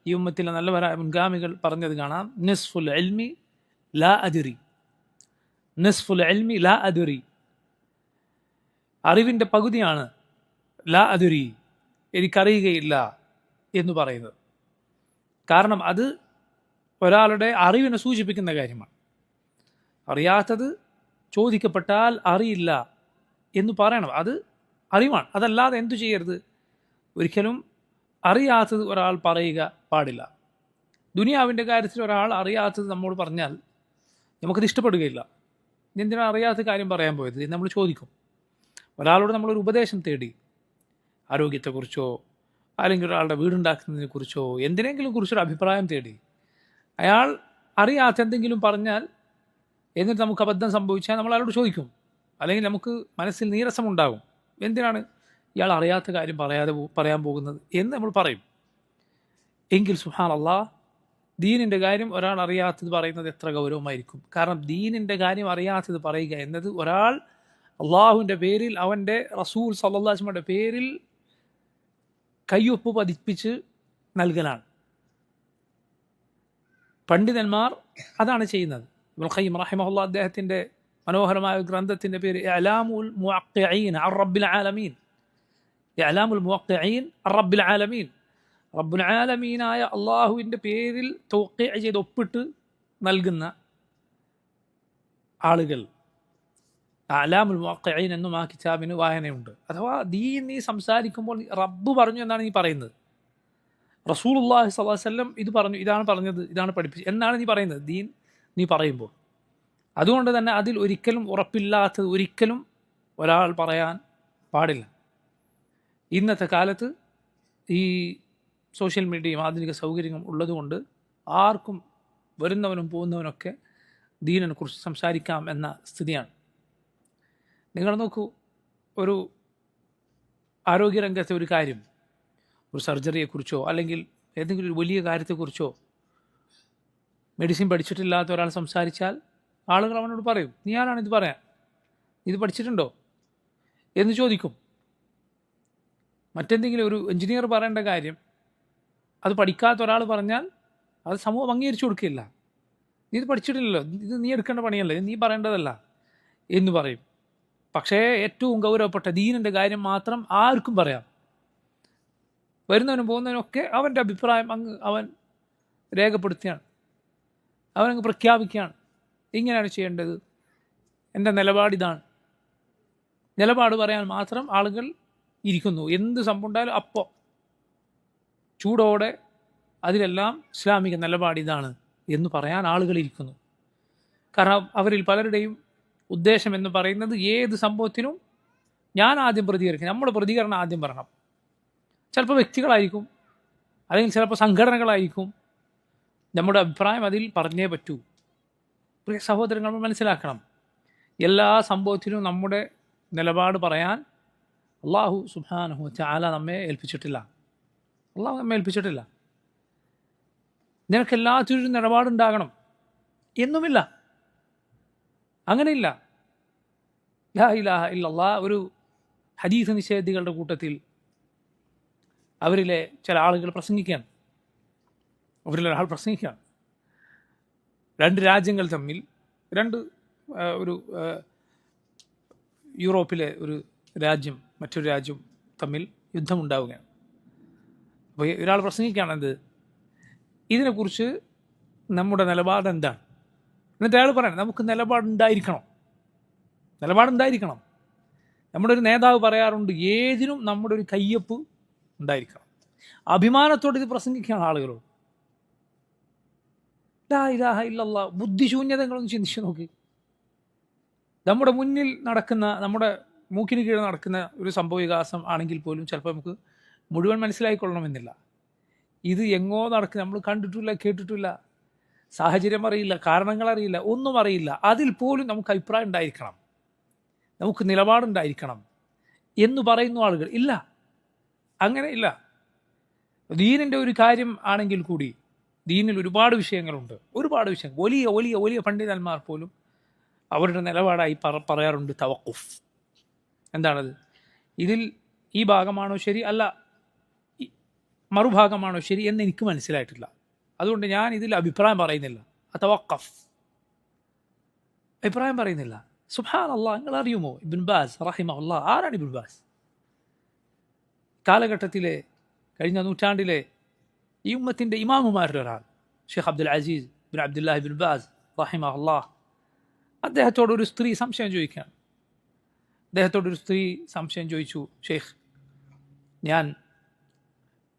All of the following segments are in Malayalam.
ഈ ഉമ്മത്തിലെ നല്ലവരായ മുൻഗാമികൾ പറഞ്ഞത് കാണാം, നിസ്ഫുൽ ഇൽമി ലാ അദ്രി, നിസ്ഫുൽ ഇൽമി ലാ അദ്രി, അറിവിൻ്റെ പകുതിയാണ് ലാ അദ്രി, എനിക്കറിയുകയില്ല എന്ന് പറയുന്നത്. കാരണം അത് ഒരാളുടെ അറിവിനെ സൂചിപ്പിക്കുന്ന കാര്യമാണ്. അറിയാത്തത് ചോദിക്കപ്പെട്ടാൽ അറിയില്ല എന്ന് പറയണം, അത് അറിവാണ്. അതല്ലാതെ എന്തു ചെയ്യരുത്, ഒരിക്കലും അറിയാത്തത് ഒരാൾ പറയുക പാടില്ല. ദുനിയാവിൻ്റെ കാര്യത്തിൽ ഒരാൾ അറിയാത്തത് നമ്മോട് പറഞ്ഞാൽ നമുക്കത് ഇഷ്ടപ്പെടുകയില്ല. എന്തിനാണ് അറിയാത്ത കാര്യം പറയാൻ പോയത് എന്ന് നമ്മൾ ചോദിക്കും. ഒരാളോട് നമ്മളൊരു ഉപദേശം തേടി, ആരോഗ്യത്തെക്കുറിച്ചോ അല്ലെങ്കിൽ ഒരാളുടെ വീടുണ്ടാക്കുന്നതിനെ കുറിച്ചോ എന്തിനെങ്കിലും കുറിച്ചൊരു അഭിപ്രായം തേടി, അയാൾ അറിയാത്ത എന്തെങ്കിലും പറഞ്ഞാൽ, എന്നിട്ട് നമുക്ക് അബദ്ധം സംഭവിച്ചാൽ നമ്മൾ അയാളോട് ചോദിക്കും, അല്ലെങ്കിൽ നമുക്ക് മനസ്സിൽ നീരസമുണ്ടാകും. എന്തിനാണ് ഇയാൾ അറിയാത്ത കാര്യം പറയാൻ പോകുന്നത് എന്ന് നമ്മൾ പറയും. എങ്കിൽ സുബ്ഹാനല്ലാഹ്, ദീനിൻ്റെ കാര്യം ഒരാൾ അറിയാത്തത് പറയുന്നത് എത്ര ഗൗരവമായിരിക്കും. കാരണം ദീനിൻ്റെ കാര്യം അറിയാത്തത് പറയുക എന്നത് ഒരാൾ അള്ളാഹുവിൻ്റെ പേരിൽ, അവൻ്റെ റസൂൽ സല്ലല്ലാഹു അലൈഹി വസല്ലമയുടെ പേരിൽ കയ്യൊപ്പ് പതിപ്പിച്ച് നൽകലാണ്. പണ്ഡിതന്മാർ അതാണ് ചെയ്യുന്നത്. ഇബ്നുൽ ഖയ്യിം റഹിമഹുല്ലാഹ് അദ്ദേഹത്തിൻ്റെ മനോഹരമായ ഗ്രന്ഥത്തിൻ്റെ പേര് ഇഅ്ലാമുൽ മുവഖ്ഖിഈൻ അൻ റബ്ബിൽ ആലമീൻ, ഇഅ്ലാമുൽ മുവഖ്ഖിഈൻ അൻ റബ്ബിൽ ആലമീൻ, റബ്ബുൽ ആലമീനായ അള്ളാഹുവിൻ്റെ പേരിൽ തൗഖീഅ് ചെയ്ത് ഒപ്പിട്ട് നൽകുന്ന ആളുകൾ. അഅ്ലാമുൽ മുവഖ്ഖിഈൻ എന്നും ആ കിതാബിന് വായനയുണ്ട്. അഥവാ ദീൻ നീ സംസാരിക്കുമ്പോൾ റബ്ബ് പറഞ്ഞു എന്നാണ് നീ പറയുന്നത്, റസൂലുള്ളാഹി സ്വല്ലല്ലാഹു അലൈഹി വസല്ലം ഇത് പറഞ്ഞു, ഇതാണ് പറഞ്ഞത്, ഇതാണ് പഠിപ്പിച്ചത് എന്നാണ് നീ പറയുന്നത് ദീൻ നീ പറയുമ്പോൾ. അതുകൊണ്ട് തന്നെ അതിൽ ഒരിക്കലും ഉറപ്പില്ലാത്തത് ഒരിക്കലും ഒരാൾ പറയാൻ പാടില്ല. ഇന്നത്തെ കാലത്ത് ഈ സോഷ്യൽ മീഡിയയും ആധുനിക സൗകര്യങ്ങളും ഉള്ളതുകൊണ്ട് ആർക്കും വരുന്നവനും പോകുന്നവനൊക്കെ ദീനിനെ കുറിച്ച് സംസാരിക്കാം എന്ന സ്ഥിതിയാണ്. നിങ്ങൾ നോക്കൂ, ഒരു ആരോഗ്യരംഗത്തെ ഒരു കാര്യം, ഒരു സർജറിയെക്കുറിച്ചോ അല്ലെങ്കിൽ ഏതെങ്കിലും ഒരു വലിയ കാര്യത്തെക്കുറിച്ചോ മെഡിസിൻ പഠിച്ചിട്ടില്ലാത്ത ഒരാൾ സംസാരിച്ചാൽ ആളുകൾ അവനോട് പറയും, നീ ആരാണ് ഇത് പറയാൻ, ഇത് പഠിച്ചിട്ടുണ്ടോ എന്ന് ചോദിക്കും. മറ്റെന്തെങ്കിലും ഒരു എഞ്ചിനീയർ പറയേണ്ട കാര്യം അത് പഠിക്കാത്ത ഒരാൾ പറഞ്ഞാൽ അത് സമൂഹം അംഗീകരിച്ചു കൊടുക്കില്ല. നീ ഇത് പഠിച്ചിട്ടില്ലല്ലോ, ഇത് നീ എടുക്കേണ്ട പണിയല്ലേ, നീ പറയേണ്ടതല്ല എന്ന് പറയും. പക്ഷേ ഏറ്റവും ഗൗരവപ്പെട്ട ദീനിൻ്റെ കാര്യം മാത്രം ആർക്കും പറയാം. വരുന്നവനും പോകുന്നവനൊക്കെ അവൻ്റെ അഭിപ്രായം അവൻ രേഖപ്പെടുത്തുകയാണ്, അവനങ്ങ് പ്രഖ്യാപിക്കുകയാണ്, ഇങ്ങനെയാണ് ചെയ്യേണ്ടത്, എൻ്റെ നിലപാടിതാണ്. നിലപാട് പറയാൻ മാത്രം ആളുകൾ ഇരിക്കുന്നു. എന്ത് സംഭവം ഉണ്ടായാലും അപ്പോൾ ചൂടോടെ അതിലെല്ലാം ഇസ്ലാമിക നിലപാടിതാണ് എന്ന് പറയാൻ ആളുകൾ ഇരിക്കുന്നു. കാരണം അവരിൽ പലരുടെയും ഉദ്ദേശം എന്ന് പറയുന്നത് ഏത് സംഭവത്തിനും ഞാൻ ആദ്യം പ്രതികരിക്കും, നമ്മുടെ പ്രതികരണം ആദ്യം പറയണം. ചിലപ്പോൾ വ്യക്തികളായിരിക്കും, അല്ലെങ്കിൽ ചിലപ്പോൾ സംഘടനകളായിരിക്കും, നമ്മുടെ അഭിപ്രായം അതിൽ പറഞ്ഞേ പറ്റൂ. പ്രിയ സഹോദരങ്ങൾ, മനസ്സിലാക്കണം, എല്ലാ സംഭവത്തിനും നമ്മുടെ നിലപാട് പറയാൻ അള്ളാഹു സുബ്ഹാനഹു വ തആല നമ്മെ ഏൽപ്പിച്ചിട്ടില്ല. അള്ളാഹു നമ്മെ ഏൽപ്പിച്ചിട്ടില്ല. നിനക്കെല്ലാത്തിനും നിലപാടുണ്ടാകണം എന്നുമില്ല, അങ്ങനെയില്ല. ലാ ഇലാഹ ഇല്ലല്ലാഹ് ഒരു ഹദീസ് നിഷേധികളുടെ കൂട്ടത്തിൽ അവരിലെ ചില ആളുകൾ പ്രസംഗിക്കുകയാണ്. അവരിലൊരാൾ പ്രസംഗിക്കുകയാണ്, രണ്ട് രാജ്യങ്ങൾ തമ്മിൽ, ഒരു യൂറോപ്പിലെ ഒരു രാജ്യം മറ്റൊരു രാജ്യം തമ്മിൽ യുദ്ധമുണ്ടാവുകയാണ്. അപ്പോൾ ഒരാൾ പ്രസംഗിക്കുകയാണെന്ത്, ഇതിനെക്കുറിച്ച് നമ്മുടെ നിലപാട് എന്താണ്. എന്നിട്ട് അയാൾ പറയണം, നമുക്ക് നിലപാടുണ്ടായിരിക്കണം. നമ്മുടെ ഒരു നേതാവ് പറയാറുണ്ട്, ഏതിനും നമ്മുടെ ഒരു കയ്യൊപ്പ് ഉണ്ടായിരിക്കണം. അഭിമാനത്തോടെ ഇത് പ്രസംഗിക്കുകയാണ് ആളുകളോട്. ലാ ഇലാഹ ഇല്ലല്ലാഹ്. ബുദ്ധിശൂന്യതകളൊന്നും ചിന്തിച്ചു നോക്കി. നമ്മുടെ മുന്നിൽ നടക്കുന്ന, നമ്മുടെ മൂക്കിന് കീഴിൽ നടക്കുന്ന ഒരു സംഭവവികാസം ആണെങ്കിൽ പോലും ചിലപ്പോൾ നമുക്ക് മുഴുവൻ മനസ്സിലായിക്കൊള്ളണമെന്നില്ല. ഇത് എങ്ങോ നടക്കുന്ന, നമ്മൾ കണ്ടിട്ടില്ല, കേട്ടിട്ടില്ല, സാഹചര്യം അറിയില്ല, കാരണങ്ങൾ അറിയില്ല, ഒന്നും അറിയില്ല. അതിൽ പോലും നമുക്ക് അഭിപ്രായം ഉണ്ടായിരിക്കണം, നമുക്ക് നിലപാടുണ്ടായിരിക്കണം എന്ന് പറയുന്ന ആളുകൾ ഇല്ല. അങ്ങനെ ഇല്ല. ദീനിൻ്റെ ഒരു കാര്യം ആണെങ്കിൽ കൂടി, ദീനിൽ ഒരുപാട് വിഷയങ്ങളുണ്ട്, ഒരുപാട് വിഷയങ്ങൾ. വലിയ വലിയ വലിയ പണ്ഡിതന്മാർ പോലും അവരുടെ നിലപാടായി പറയാറുണ്ട് തവഖുഫ്. എന്താണത്? ഇതിൽ ഈ ഭാഗമാണോ ശരി, അല്ല മറുഭാഗമാണോ ശരി എന്ന് എനിക്ക് മനസ്സിലായിട്ടില്ല. അതുകൊണ്ട് ഞാൻ ഇതിൽ അഭിപ്രായം പറയുന്നില്ല. അതവഖഫ്, അഭിപ്രായം പറയുന്നില്ല. സുബ്ഹാനല്ലാഹ്, നിങ്ങൾ അറിയുമോ ഇബ്ൻ ബാസ് റഹിമഹുല്ലാഹ്? ആരാണ് ഇബ്ൻ ബാസ്? കാലഘട്ടത്തിലെ, കഴിഞ്ഞ നൂറ്റാണ്ടിലെ ഈ ഉമ്മത്തിൻ്റെ ഇമാമുമാരുടെ ഒരാൾ, ഷെയ്ഖ് അബ്ദുൽ അസീസ് ബിൻ അബ്ദുല്ലാഹി ബിൻ ബാസ് റഹിമഹുല്ലാഹ്. അദ്ദേഹത്തോടൊരു സ്ത്രീ സംശയം ചോദിക്കുകയാണ്. അദ്ദേഹത്തോടൊരു സ്ത്രീ സംശയം ചോദിച്ചു, ഷെയ്ഖ്, ഞാൻ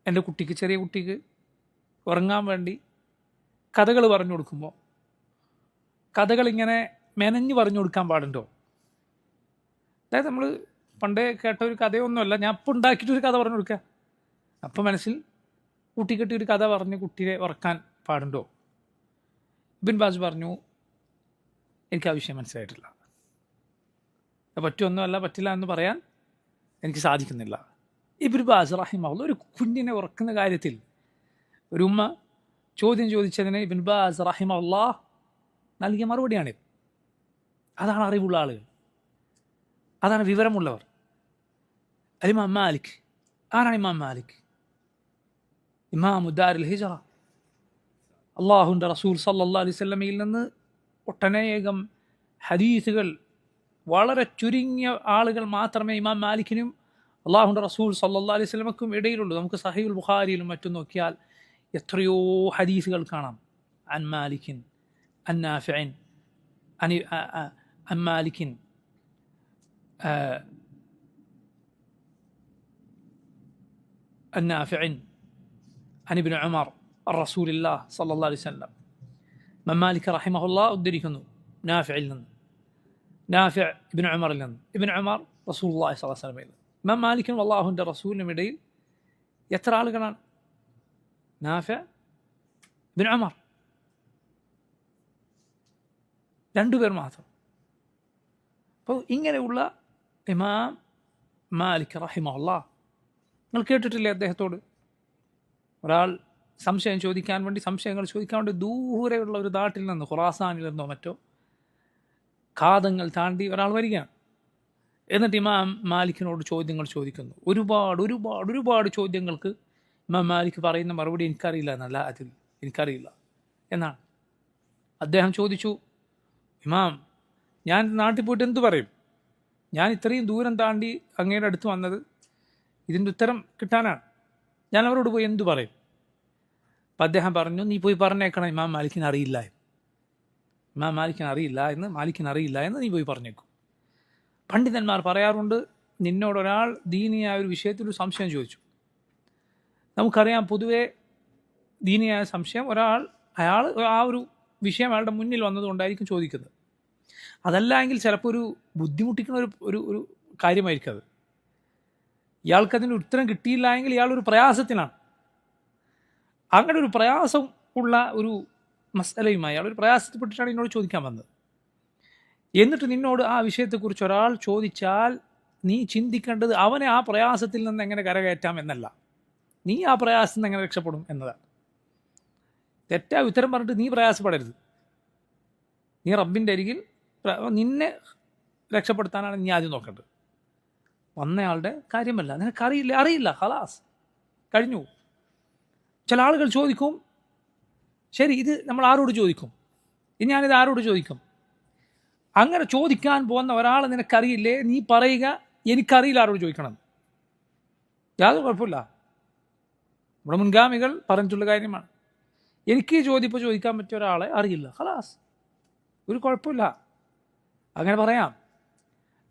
എൻ്റെ കുട്ടിക്ക്, ചെറിയ കുട്ടിക്ക് ഉറങ്ങാൻ വേണ്ടി കഥകൾ പറഞ്ഞു കൊടുക്കുമ്പോൾ കഥകളിങ്ങനെ മെനഞ്ഞ് പറഞ്ഞു കൊടുക്കാൻ പാടുണ്ടോ? അതായത് നമ്മൾ പണ്ടേ കേട്ട ഒരു കഥയൊന്നുമല്ല, ഞാൻ ഇപ്പോൾ ഉണ്ടാക്കിയിട്ടൊരു കഥ പറഞ്ഞു കൊടുക്കുക. അപ്പം മനസ്സിൽ കൂട്ടിക്കെട്ടി ഒരു കഥ പറഞ്ഞ് കുട്ടിയെ ഉറക്കാൻ പാടുണ്ടോ? ഇബ്ൻ ബാസ് പറഞ്ഞു, എനിക്ക് ആ വിഷയം മനസ്സിലായിട്ടില്ല. പറ്റുമൊന്നുമല്ല, പറ്റില്ല എന്ന് പറയാൻ എനിക്ക് സാധിക്കുന്നില്ല. ഇബ്ൻ ബാസ് റഹിമഹുല്ലാഹ് ഒരു കുഞ്ഞിനെ ഉറക്കുന്ന കാര്യത്തിൽ ഒരു ഉമ്മ ചോദ്യം ചോദിച്ചതിന് ഇബ്ൻ ബാസ് റഹിമഹുല്ലാഹ് നൽകിയ മറുപടിയാണിത്. അതാണ് അറിവുള്ള ആളുകൾ, അതാണ് വിവരമുള്ളവർ. ഇമാം മാലിക്, ആരാണ് ഇമാം മാലിക്? ഇമാമു ദാരിൽ ഹിജ്റ. അള്ളാഹുവിൻ്റെ റസൂൽ സല്ലല്ലാഹു അലൈഹി വസല്ലമയിൽ നിന്ന് ഒട്ടനേകം ഹദീസുകൾ വളരെ ചുരുങ്ങിയ ആളുകൾ മാത്രമേ ഇമാം മാലിക്കിനും അള്ളാഹുവിൻ്റെ റസൂൽ സല്ലല്ലാഹു അലൈഹി വസല്ലമക്കും ഇടയിലുള്ളൂ. നമുക്ക് സഹീഹുൽ ബുഖാരിയിലും മറ്റും നോക്കിയാൽ എത്രയോ ഹദീസുകൾ കാണാം. അൻ മാലിക്കിൻ അൻ നാഫിഇൻ അൻ മാലിക്കിൻ അൻ നാഫിഇൻ അൻ ഇബ്നു ഉമർ അൻ റസൂലില്ലാഹ് സല്ലല്ലാഹു അലൈഹി വസല്ലം. ഇമാം മാലിക് റഹിമഹുല്ലാഹ് ഉദ്ധരിക്കുന്നു നാഫിഇൽ നിന്ന്, നാഫിഅ് ഇബ്നു ഉമറിൽ നിന്ന്, ഇബ്നു ഉമർ റസൂലുള്ളാഹി സ്വല്ലല്ലാഹു അലൈഹി വസല്ലമയിൽ നിന്ന്. ഇമാം മാലിക്കിനും അള്ളാഹുവിൻ്റെ റസൂലിനും ഇടയിൽ എത്ര ആളുകളാണ്? നാഫിഅ്, ഇബ്നു ഉമർ, രണ്ടുപേർ മാത്രം. അപ്പോൾ ഇങ്ങനെയുള്ള ഇമാം മാലിക് റഹിമഹുല്ലാഹ്, നിങ്ങൾ കേട്ടിട്ടില്ലേ അദ്ദേഹത്തോട് ഒരാൾ സംശയം ചോദിക്കാൻ വേണ്ടി, സംശയങ്ങൾ ചോദിക്കാൻ വേണ്ടി ദൂരെയുള്ള ഒരു നാട്ടിൽ നിന്ന്, ഖുറാസാനിൽ നിന്നോ മറ്റോ ഖാദങ്ങൾ താണ്ടി ഒരാൾ വരികയാണ്. എന്നിട്ട് ഇമാം മാലിക്കിനോട് ചോദ്യങ്ങൾ ചോദിക്കുന്നു. ഒരുപാട് ഒരുപാട് ഒരുപാട് ചോദ്യങ്ങൾക്ക് ഇമാം മാലിക് പറയുന്ന മറുപടി എനിക്കറിയില്ല എന്നല്ല, അതിൽ എനിക്കറിയില്ല എന്നാണ്. അദ്ദേഹം ചോദിച്ചു, ഇമാം, ഞാൻ നാട്ടിൽ പോയിട്ട് എന്തു പറയും? ഞാൻ ഇത്രയും ദൂരം താണ്ടി അങ്ങയുടെ അടുത്ത് വന്നത് ഇതിൻ്റെ ഉത്തരം കിട്ടാനാണ്. ഞാൻ അവരോട് പോയി എന്തു പറയും? അപ്പം അദ്ദേഹം പറഞ്ഞു, നീ പോയി പറഞ്ഞേക്കണം ഇമാം മാലിക്കിന് അറിയില്ല എന്ന്. ഇമാം മാലിക്കിന് അറിയില്ല എന്ന് നീ പോയി പറഞ്ഞേക്കും. പണ്ഡിതന്മാർ പറയാറുണ്ട്, നിന്നോട് ഒരാൾ ദീനിയായ ഒരു വിഷയത്തിൽ ഒരു സംശയം ചോദിച്ചു. നമുക്കറിയാം, പൊതുവേ ദീനിയായ സംശയം അയാൾ ആ ഒരു വിഷയം അയാളുടെ മുന്നിൽ വന്നതുകൊണ്ടായിരിക്കും ചോദിക്കുന്നത്. അതല്ല എങ്കിൽ ചിലപ്പോൾ ഒരു ബുദ്ധിമുട്ടിക്കുന്ന ഒരു കാര്യമായിരിക്കും അത്. ഇയാൾക്കതിന് ഉത്തരം കിട്ടിയില്ല എങ്കിൽ ഇയാളൊരു പ്രയാസത്തിലാണ്. അങ്ങനെ ഒരു പ്രയാസം ഉള്ള ഒരു മസലയുമായി അയാൾ ഒരു പ്രയാസത്തിൽപ്പെട്ടിട്ടാണ് എന്നോട് ചോദിക്കാൻ വന്നത്. എന്നിട്ട് നിന്നോട് ആ വിഷയത്തെക്കുറിച്ച് ഒരാൾ ചോദിച്ചാൽ നീ ചിന്തിക്കേണ്ടത് അവനെ ആ പ്രയാസത്തിൽ നിന്ന് എങ്ങനെ കരകയറ്റാം എന്നല്ല, നീ ആ പ്രയാസത്തിൽ നിന്ന് എങ്ങനെ രക്ഷപ്പെടും എന്നതാണ്. തെറ്റായ ഉത്തരം പറഞ്ഞിട്ട് നീ പ്രയാസപ്പെടരുത്. നീ റബ്ബിൻ്റെ അരികിൽ നിന്നെ രക്ഷപ്പെടുത്താനാണ് നീ ആദ്യം നോക്കേണ്ടത്, വന്നയാളുടെ കാര്യമല്ല. അറിയില്ല ഖലാസ്, കഴിഞ്ഞു. ചില ആളുകൾ ചോദിക്കും, ശരി, ഇത് നമ്മൾ ആരോട് ചോദിക്കും? ഇനി ഞാനിത് ആരോട് ചോദിക്കും? അങ്ങനെ ചോദിക്കാൻ പോകുന്ന ഒരാൾ നിനക്കറിയില്ലേ, നീ പറയുക എനിക്കറിയില്ല ആരോട് ചോദിക്കണം. യാതൊരു കുഴപ്പമില്ല, നമ്മുടെ മുൻഗാമികൾ പറഞ്ഞിട്ടുള്ള കാര്യമാണ്. എനിക്ക് ചോദിക്കാൻ പറ്റിയ ഒരാളെ അറിയില്ല, ഖലാസ്, ഒരു കുഴപ്പമില്ല, അങ്ങനെ പറയാം.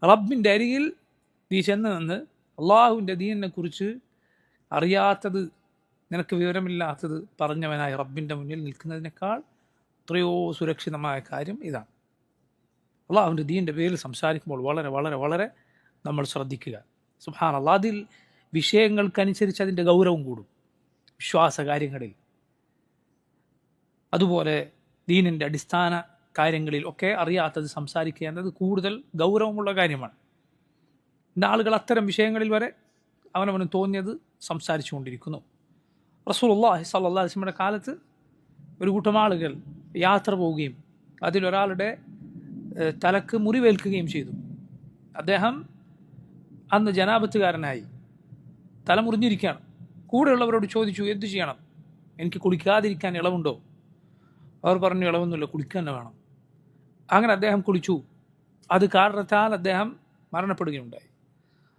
റബ്ബിൻ്റെ അരികിൽ നീ ചെന്ന് നിന്ന് അള്ളാഹുവിൻ്റെ ദീനിനെ കുറിച്ച് അറിയാത്തത്, നിനക്ക് വിവരമില്ലാത്തത് പറഞ്ഞവനായ റബ്ബിൻ്റെ മുന്നിൽ നിൽക്കുന്നതിനേക്കാൾ എത്രയോ സുരക്ഷിതമായ കാര്യം ഇതാണ്. അള്ളാഹുവിൻ്റെ ദീനിൻ്റെ പേരിൽ സംസാരിക്കുമ്പോൾ വളരെ വളരെ വളരെ നമ്മൾ ശ്രദ്ധിക്കുക. സുബ്ഹാനല്ലാഹ്, അതിൽ വിഷയങ്ങൾക്കനുസരിച്ച് അതിൻ്റെ ഗൗരവം കൂടും. വിശ്വാസ കാര്യങ്ങളിൽ, അതുപോലെ ദീനിൻ്റെ അടിസ്ഥാന കാര്യങ്ങളിൽ ഒക്കെ അറിയാത്തത് സംസാരിക്കുക എന്നത് കൂടുതൽ ഗൗരവമുള്ള കാര്യമാണ്. ഇന്ന് ആളുകൾ അത്തരം വിഷയങ്ങളിൽ വരെ അവനവന് തോന്നിയത് സംസാരിച്ചു കൊണ്ടിരിക്കുന്നു. റസൂലുള്ളാഹി സ്വല്ലല്ലാഹു അലൈഹി വസല്ലമയുടെ കാലത്ത് ഒരു കൂട്ടം ആളുകൾ യാത്ര പോവുകയും അതിലൊരാളുടെ തലക്ക് മുറിവേൽക്കുകയും ചെയ്തു. അദ്ദേഹം അന്ന് ജനാപത്തുകാരനായി, തല മുറിഞ്ഞിരിക്കുകയാണ്. കൂടെയുള്ളവരോട് ചോദിച്ചു, എന്തു ചെയ്യണം, എനിക്ക് കുളിക്കാതിരിക്കാൻ ഇളവുണ്ടോ? അവർ പറഞ്ഞു, ഇളവൊന്നുമില്ല, കുളിക്കാൻ തന്നെ വേണം. അങ്ങനെ അദ്ദേഹം കുളിച്ചു. അത് കാരണത്താൽ അദ്ദേഹം മരണപ്പെടുകയുണ്ടായി.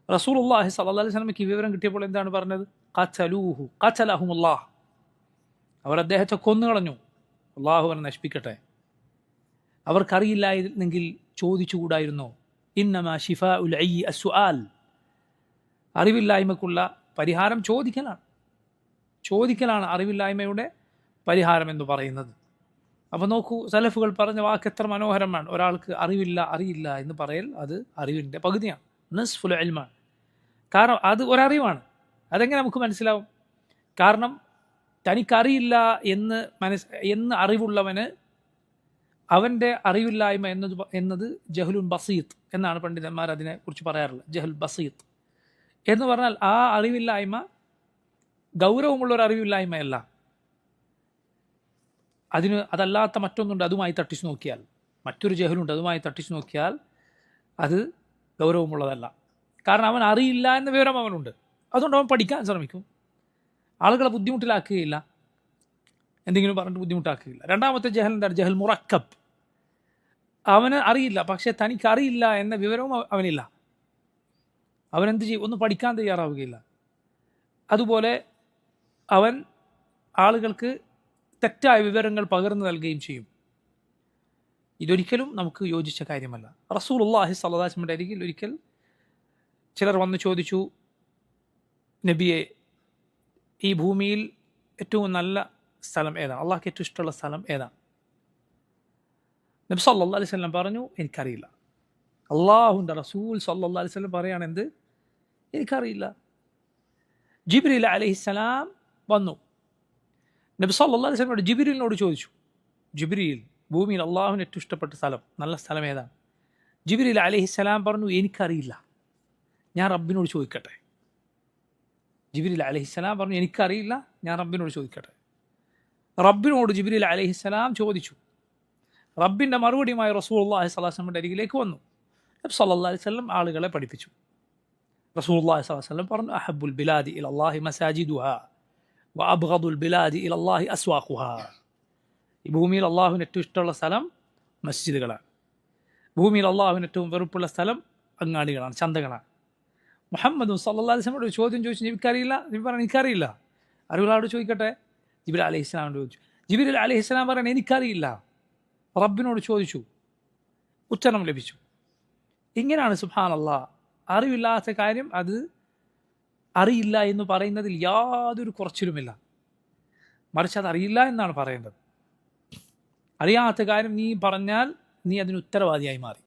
റസൂലുള്ളാഹി സ്വല്ലല്ലാഹു അലൈഹി വസല്ലമയ്ക്ക് ഈ വിവരം കിട്ടിയപ്പോൾ എന്താണ് പറഞ്ഞത്? ഖതലൂഹു ഖതലഹുമുല്ലാഹ്, അവർ അദ്ദേഹത്തെ കൊന്നുകളഞ്ഞു, അള്ളാഹു അവരെ നശിപ്പിക്കട്ടെ. അവർക്കറിയില്ലായിരുന്നെങ്കിൽ ചോദിച്ചുകൂടായിരുന്നോ? ഇന്നമാ ശിഫാഉൽ അയ്യി അസ്സുആൽ, അറിവില്ലായ്മക്കുള്ള പരിഹാരം ചോദിക്കലാണ് അറിവില്ലായ്മയുടെ പരിഹാരം എന്ന് പറയുന്നത്. അപ്പോൾ നോക്കൂ, സലഫുകൾ പറഞ്ഞ വാക്ക് എത്ര മനോഹരമാണ്. ഒരാൾക്ക് അറിയില്ല എന്ന് പറയൽ അത് അറിവിൻ്റെ പകുതിയാണ്, നിസ്ഫുൽ ഇൽമാണ്. കാരണം അത് ഒരറിവാണ്. അതെങ്ങനെ നമുക്ക് മനസ്സിലാവും? കാരണം തനിക്കറിയില്ല എന്ന് അറിവുള്ളവന് അവൻ്റെ അറിവില്ലായ്മ എന്നത് ജഹ്ലുൻ ബസീത്ത് എന്നാണ് പണ്ഡിതന്മാർ അതിനെക്കുറിച്ച് പറയാറുള്ളത്. ജഹ്ൽ ബസീത്ത് എന്ന് പറഞ്ഞാൽ ആ അറിവില്ലായ്മ ഗൗരവമുള്ളൊരു അറിവില്ലായ്മയല്ല. അതല്ലാത്ത മറ്റൊന്നുണ്ട്, അതുമായി തട്ടിച്ചു നോക്കിയാൽ, മറ്റൊരു ജഹലുണ്ട്, അതുമായി തട്ടിച്ചു നോക്കിയാൽ അത് ഗൗരവമുള്ളതല്ല. കാരണം അവൻ അറിയില്ല എന്ന വിവരം അവനുണ്ട്, അതുകൊണ്ട് അവൻ പഠിക്കാൻ ശ്രമിക്കും, ആളുകളെ ബുദ്ധിമുട്ടിലാക്കുകയില്ല, എന്തെങ്കിലും പറഞ്ഞിട്ട് ബുദ്ധിമുട്ടാക്കുകയില്ല. രണ്ടാമത്തെ ജഹൽ എന്താണ്? ജഹൽ മുറക്കബ്. അവന് അറിയില്ല, പക്ഷേ തനിക്കറിയില്ല എന്ന വിവരവും അവനില്ല. അവനെന്ത് ചെയ്യും? ഒന്നും പഠിക്കാൻ തയ്യാറാവുകയില്ല. അതുപോലെ അവൻ ആളുകൾക്ക് തെറ്റായ വിവരങ്ങൾ പകർന്നു നൽകുകയും ചെയ്യും. ഇതൊരിക്കലും നമുക്ക് യോജിച്ച കാര്യമല്ല. റസൂലുള്ളാഹി സ്വല്ലല്ലാഹു അലൈഹി വസല്ലമയുടെ അരികിൽ ഒരിക്കൽ ചിലർ വന്ന് ചോദിച്ചു, നബിയെ, ഈ ഭൂമിയിൽ ഏറ്റവും നല്ല സ്ഥലം ഏതാണ്? അള്ളാഹ്ക്ക് ഏറ്റവും ഇഷ്ടമുള്ള സ്ഥലം ഏതാണ്? നബി സല്ലല്ലാഹു അലൈഹി വസല്ലം പറഞ്ഞു, എനിക്കറിയില്ല. അള്ളാഹുവിൻ്റെ റസൂൽ സല്ലല്ലാഹു അലൈഹി വസല്ലം പറയാണ്, എന്ത്? എനിക്കറിയില്ല. ജിബ്രീൽ അലൈഹിസ്സലാം വന്നു. നബി സല്ലല്ലാഹു അലൈഹി വസല്ലം ജിബ്രീലിനോട് ചോദിച്ചു, ജിബ്രീൽ, ഭൂമിയിൽ അള്ളാഹുവിന് ഏറ്റവും ഇഷ്ടപ്പെട്ട സ്ഥലം, നല്ല സ്ഥലം ഏതാണ്? ജിബ്രീൽ അലൈഹിസ്സലാം പറഞ്ഞു, എനിക്കറിയില്ല, ഞാൻ റബ്ബിനോട് ചോദിക്കട്ടെ. ജിബ്രീൽ അലൈഹിസ്സലാം പറഞ്ഞു, എനിക്കറിയില്ല, ഞാൻ റബ്ബിനോട് ചോദിക്കട്ടെ. റബ്ബിനോട് ജിബ്രീൽ അലൈഹിസ്സലാം ചോദിച്ചു. റബ്ബിൻ്റെ മറുപടിയുമായി റസൂലുള്ളാഹി സ്വല്ലല്ലാഹു അലൈഹി വസല്ലമയുടെ അരികിലേക്ക് വന്നു. നബി സല്ലല്ലാഹു അലൈഹി വസല്ലം ആളുകളെ പഠിപ്പിച്ചു. റസൂലുള്ളാഹി സ്വല്ലല്ലാഹു അലൈഹി വസല്ലം പറഞ്ഞു, അഹബ്ബുൽ ബിലാദി ഇലല്ലാഹി മസാജിദുഹാ വഅബ്ഗദുൽ ബിലാദി ഇലല്ലാഹി അസ്വാഖുഹാ. ഈ ഭൂമിയിൽ അള്ളാഹുവിന് ഏറ്റവും ഇഷ്ടമുള്ള സ്ഥലം മസ്ജിദുകളാണ്. ഭൂമിയിൽ അള്ളാഹുവിന് ഏറ്റവും വെറുപ്പുള്ള സ്ഥലം അങ്ങാടികളാണ്, ചന്തകളാണ്. മുഹമ്മദ് സല്ലല്ലാഹു അലൈഹി വസല്ലം ഒരു ചോദ്യം ചോദിച്ചു, എനിക്കറിയില്ല. നബി പറഞ്ഞു, എനിക്കറിയില്ല, അറിവുള്ളവരോട് ചോദിക്കട്ടെ. ജിബ്രീൽ അലൈഹിസ്സലാമിനോട് ചോദിച്ചു. ജിബ്രീൽ അലൈഹിസ്സലാം പറഞ്ഞു, എനിക്കറിയില്ല, റബ്ബിനോട് ചോദിച്ചു, ഉത്തരം ലഭിച്ചു. ഇങ്ങനെയാണ് സുബ്ഹാനല്ലാഹ്, അറിവില്ലാത്ത കാര്യം അത് അറിയില്ല എന്ന് പറയുന്നതിൽ യാതൊരു കുറച്ചിലുമില്ല, മറിച്ച് അത് അറിയില്ല എന്നാണ് പറയേണ്ടത്. അറിയാത്ത കാര്യം നീ പറഞ്ഞാൽ നീ അതിന് ഉത്തരവാദിയായി മാറി.